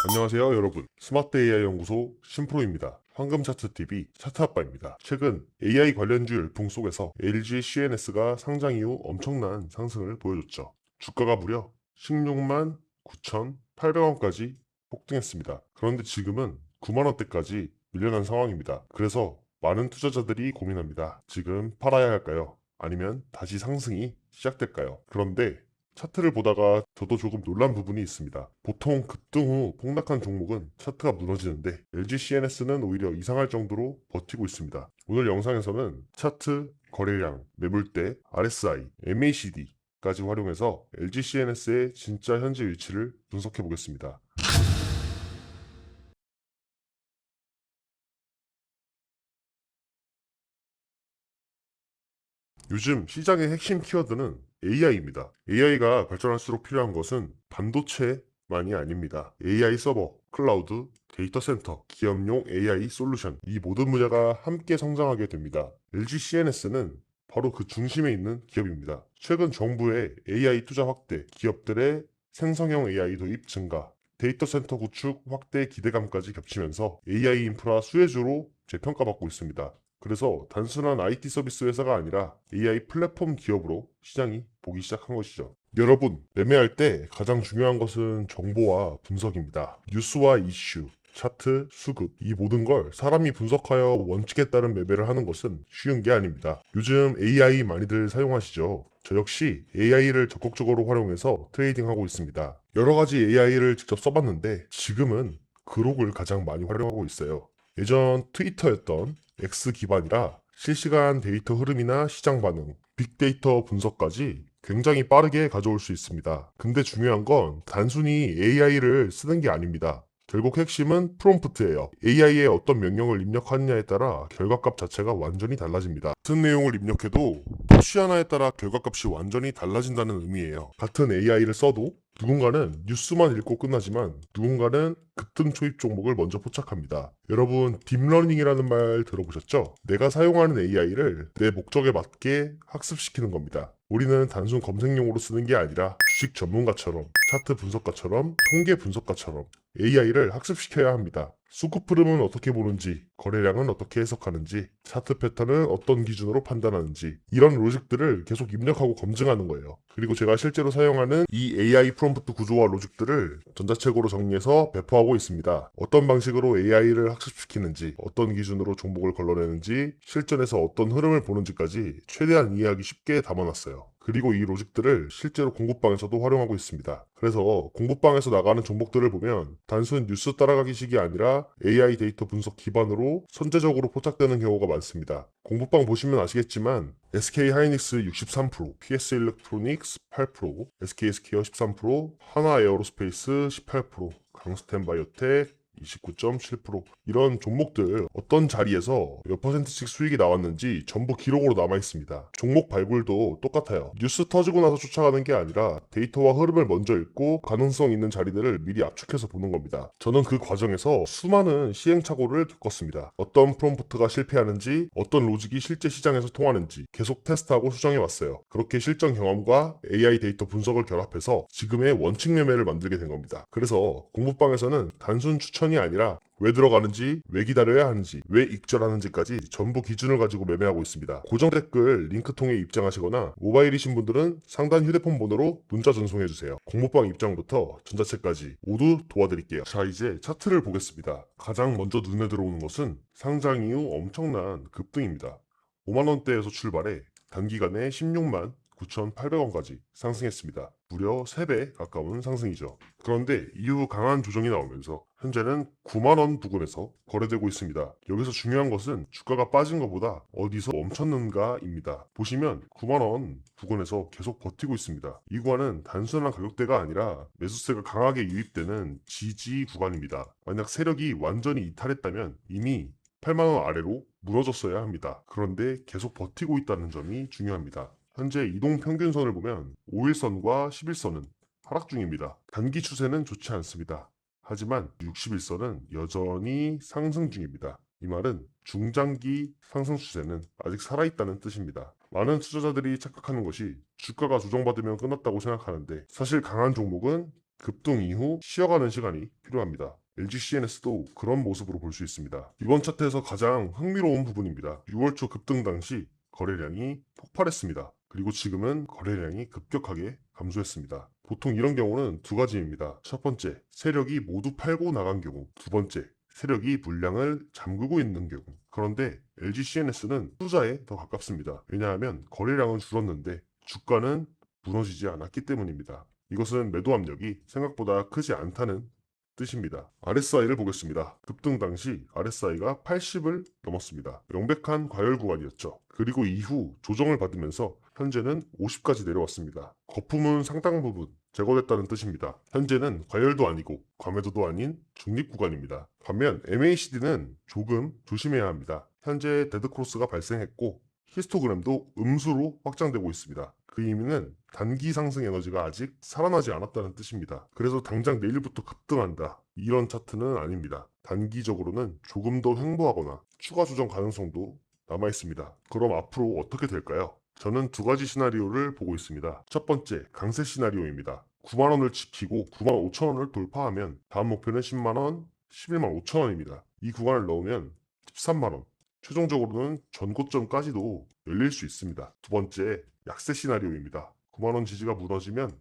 안녕하세요 여러분, 스마트 AI 연구소 신프로입니다. 황금차트TV 차트아빠입니다. 최근 AI 관련주 열풍 속에서 LG CNS가 상장 이후 엄청난 상승을 보여줬죠. 주가가 무려 16만 9,800원까지 폭등했습니다. 그런데 지금은 9만원대까지 밀려난 상황입니다. 그래서 많은 투자자들이 고민합니다. 지금 팔아야 할까요? 아니면 다시 상승이 시작될까요? 그런데 차트를 보다가 저도 조금 놀란 부분이 있습니다. 보통 급등 후 폭락한 종목은 차트가 무너지는데 LG CNS는 오히려 이상할 정도로 버티고 있습니다. 오늘 영상에서는 차트, 거래량, 매물대, RSI, MACD까지 활용해서 LG CNS의 진짜 현재 위치를 분석해 보겠습니다. 요즘 시장의 핵심 키워드는 AI입니다. AI가 발전할수록 필요한 것은 반도체만이 아닙니다. AI 서버, 클라우드, 데이터 센터, 기업용 AI 솔루션, 이 모든 분야가 함께 성장하게 됩니다. LG CNS는 바로 그 중심에 있는 기업입니다. 최근 정부의 AI 투자 확대, 기업들의 생성형 AI 도입 증가, 데이터 센터 구축 확대 기대감까지 겹치면서 AI 인프라 수혜주로 재평가받고 있습니다. 그래서 단순한 IT 서비스 회사가 아니라 AI 플랫폼 기업으로 시장이 보기 시작한 것이죠. 여러분, 매매할 때 가장 중요한 것은 정보와 분석입니다. 뉴스와 이슈, 차트, 수급, 이 모든 걸 사람이 분석하여 원칙에 따른 매매를 하는 것은 쉬운 게 아닙니다. 요즘 AI 많이들 사용하시죠? 저 역시 AI를 적극적으로 활용해서 트레이딩하고 있습니다. 여러 가지 AI를 직접 써봤는데 지금은 그록을 가장 많이 활용하고 있어요. 예전 트위터였던 X 기반이라 실시간 데이터 흐름이나 시장 반응, 빅데이터 분석까지 굉장히 빠르게 가져올 수 있습니다. 근데 중요한 건 단순히 AI를 쓰는 게 아닙니다. 결국 핵심은 프롬프트예요. AI에 어떤 명령을 입력하느냐에 따라 결과값 자체가 완전히 달라집니다. 같은 내용을 입력해도 푸시 하나에 따라 결과값이 완전히 달라진다는 의미예요. 같은 AI를 써도 누군가는 뉴스만 읽고 끝나지만 누군가는 급등 초입 종목을 먼저 포착합니다. 여러분, 딥러닝이라는 말 들어보셨죠? 내가 사용하는 AI를 내 목적에 맞게 학습시키는 겁니다. 우리는 단순 검색용으로 쓰는 게 아니라 주식 전문가처럼, 차트 분석가처럼, 통계 분석가처럼 AI를 학습시켜야 합니다. 수급 흐름은 어떻게 보는지, 거래량은 어떻게 해석하는지, 차트 패턴은 어떤 기준으로 판단하는지, 이런 로직들을 계속 입력하고 검증하는 거예요. 그리고 제가 실제로 사용하는 이 AI 프롬프트 구조와 로직들을 전자책으로 정리해서 배포하고 있습니다. 어떤 방식으로 AI를 학습시키는지, 어떤 기준으로 종목을 걸러내는지, 실전에서 어떤 흐름을 보는지까지 최대한 이해하기 쉽게 담아놨어요. 그리고 이 로직들을 실제로 공부방에서도 활용하고 있습니다. 그래서 공부방에서 나가는 종목들을 보면 단순 뉴스 따라가기식이 아니라 AI 데이터 분석 기반으로 선제적으로 포착되는 경우가 많습니다. 공부방 보시면 아시겠지만 SK 하이닉스 63%, PS 일렉트로닉스 8%, SK 스퀘어 13%, 하나 에어로스페이스 18%, 강스텐 바이오텍 29.7%, 이런 종목들 어떤 자리에서 몇 퍼센트씩 수익이 나왔는지 전부 기록으로 남아 있습니다. 종목 발굴도 똑같아요. 뉴스 터지고 나서 쫓아가는 게 아니라 데이터와 흐름을 먼저 읽고 가능성 있는 자리들을 미리 압축해서 보는 겁니다. 저는 그 과정에서 수많은 시행착오를 겪었습니다. 어떤 프롬프트가 실패하는지, 어떤 로직이 실제 시장에서 통하는지 계속 테스트하고 수정해 왔어요. 그렇게 실전 경험과 AI 데이터 분석을 결합해서 지금의 원칙 매매를 만들게 된 겁니다. 그래서 공부방에서는 단순 추천이 아니라 왜 들어가는지, 왜 기다려야 하는지, 왜 익절하는지까지 전부 기준을 가지고 매매하고 있습니다. 고정 댓글 링크 통해 입장하시거나 모바일이신 분들은 상단 휴대폰 번호로 문자 전송해주세요. 공모방 입장부터 전자책까지 모두 도와드릴게요. 자, 이제 차트를 보겠습니다. 가장 먼저 눈에 들어오는 것은 상장 이후 엄청난 급등입니다. 5만원대에서 출발해 단기간에 16만 9,800원까지 상승했습니다. 무려 3배 가까운 상승이죠. 그런데 이후 강한 조정이 나오면서 현재는 9만원 부근에서 거래되고 있습니다. 여기서 중요한 것은 주가가 빠진 것보다 어디서 멈췄는가입니다. 보시면 9만원 부근에서 계속 버티고 있습니다. 이 구간은 단순한 가격대가 아니라 매수세가 강하게 유입되는 지지 구간입니다. 만약 세력이 완전히 이탈했다면 이미 8만원 아래로 무너졌어야 합니다. 그런데 계속 버티고 있다는 점이 중요합니다. 현재 이동 평균선을 보면 5일선과 11선은 하락 중입니다. 단기 추세는 좋지 않습니다. 하지만 60일선은 여전히 상승 중입니다. 이 말은 중장기 상승 추세는 아직 살아있다는 뜻입니다. 많은 투자자들이 착각하는 것이 주가가 조정받으면 끝났다고 생각하는데 사실 강한 종목은 급등 이후 쉬어가는 시간이 필요합니다. LG CNS도 그런 모습으로 볼 수 있습니다. 이번 차트에서 가장 흥미로운 부분입니다. 6월 초 급등 당시 거래량이 폭발했습니다. 그리고 지금은 거래량이 급격하게 감소했습니다. 보통 이런 경우는 두 가지입니다. 첫 번째, 세력이 모두 팔고 나간 경우. 두 번째, 세력이 물량을 잠그고 있는 경우. 그런데 LG CNS는 후자에 더 가깝습니다. 왜냐하면 거래량은 줄었는데 주가는 무너지지 않았기 때문입니다. 이것은 매도 압력이 생각보다 크지 않다는 뜻입니다. RSI를 보겠습니다. 급등 당시 RSI가 80을 넘었습니다. 명백한 과열 구간이었죠. 그리고 이후 조정을 받으면서 현재는 50까지 내려왔습니다. 거품은 상당 부분 제거됐다는 뜻입니다. 현재는 과열도 아니고 과매도도 아닌 중립 구간입니다. 반면 MACD는 조금 조심해야 합니다. 현재 데드크로스가 발생했고 히스토그램도 음수로 확장되고 있습니다. 그 의미는 단기 상승 에너지가 아직 살아나지 않았다는 뜻입니다. 그래서 당장 내일부터 급등한다, 이런 차트는 아닙니다. 단기적으로는 조금 더 횡보하거나 추가 조정 가능성도 남아있습니다. 그럼 앞으로 어떻게 될까요? 저는 두 가지 시나리오를 보고 있습니다. 첫 번째, 강세 시나리오입니다. 9만원을 지키고 9만 5천원을 돌파하면 다음 목표는 10만원, 11만 5천원입니다. 이 구간을 넣으면 13만원, 최종적으로는 전고점까지도 열릴 수 있습니다. 두 번째, 약세 시나리오입니다. 9만원 지지가 무너지면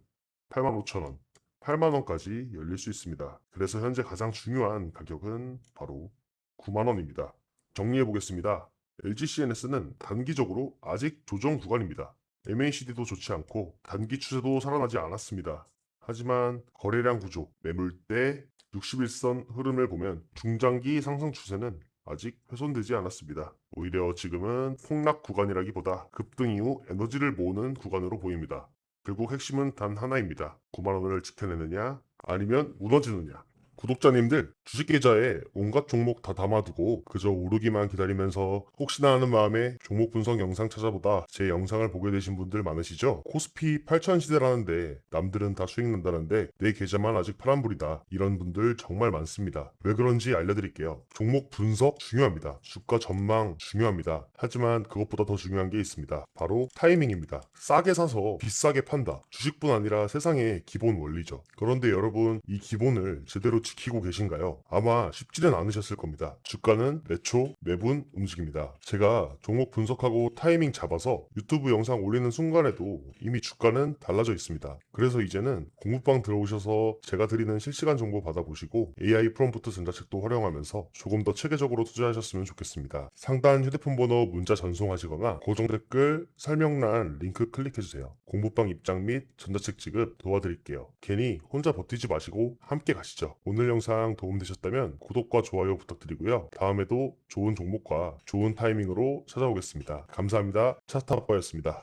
8만 5천원, 8만원까지 열릴 수 있습니다. 그래서 현재 가장 중요한 가격은 바로 9만원입니다. 정리해 보겠습니다. LG CNS는 단기적으로 아직 조정 구간입니다. MACD도 좋지 않고 단기 추세도 살아나지 않았습니다. 하지만 거래량 구조, 매물대, 61선 흐름을 보면 중장기 상승 추세는 아직 훼손되지 않았습니다. 오히려 지금은 폭락 구간이라기보다 급등 이후 에너지를 모으는 구간으로 보입니다. 결국 핵심은 단 하나입니다. 9만원을 지켜내느냐 아니면 무너지느냐. 구독자님들, 주식 계좌에 온갖 종목 다 담아두고 그저 오르기만 기다리면서 혹시나 하는 마음에 종목 분석 영상 찾아보다 제 영상을 보게 되신 분들 많으시죠? 코스피 8천 시대라는데 남들은 다 수익 난다는데 내 계좌만 아직 파란불이다, 이런 분들 정말 많습니다. 왜 그런지 알려드릴게요. 종목 분석 중요합니다. 주가 전망 중요합니다. 하지만 그것보다 더 중요한 게 있습니다. 바로 타이밍입니다. 싸게 사서 비싸게 판다, 주식뿐 아니라 세상의 기본 원리죠. 그런데 여러분, 이 기본을 제대로 지키고 계신가요? 아마 쉽지는 않으셨을 겁니다. 주가는 매초 매분 움직입니다. 제가 종목 분석하고 타이밍 잡아서 유튜브 영상 올리는 순간에도 이미 주가는 달라져 있습니다. 그래서 이제는 공부방 들어오셔서 제가 드리는 실시간 정보 받아보시고 AI 프롬프트 전자책도 활용하면서 조금 더 체계적으로 투자하셨으면 좋겠습니다. 상단 휴대폰 번호 문자 전송하시거나 고정 댓글 설명란 링크 클릭해주세요. 공부방 입장 및 전자책 지급 도와드릴게요. 괜히 혼자 버티지 마시고 함께 가시죠. 오늘 영상 도움되셨다면 구독과 좋아요 부탁드리고요. 다음에도 좋은 종목과 좋은 타이밍으로 찾아오겠습니다. 감사합니다. 차스타빠였습니다.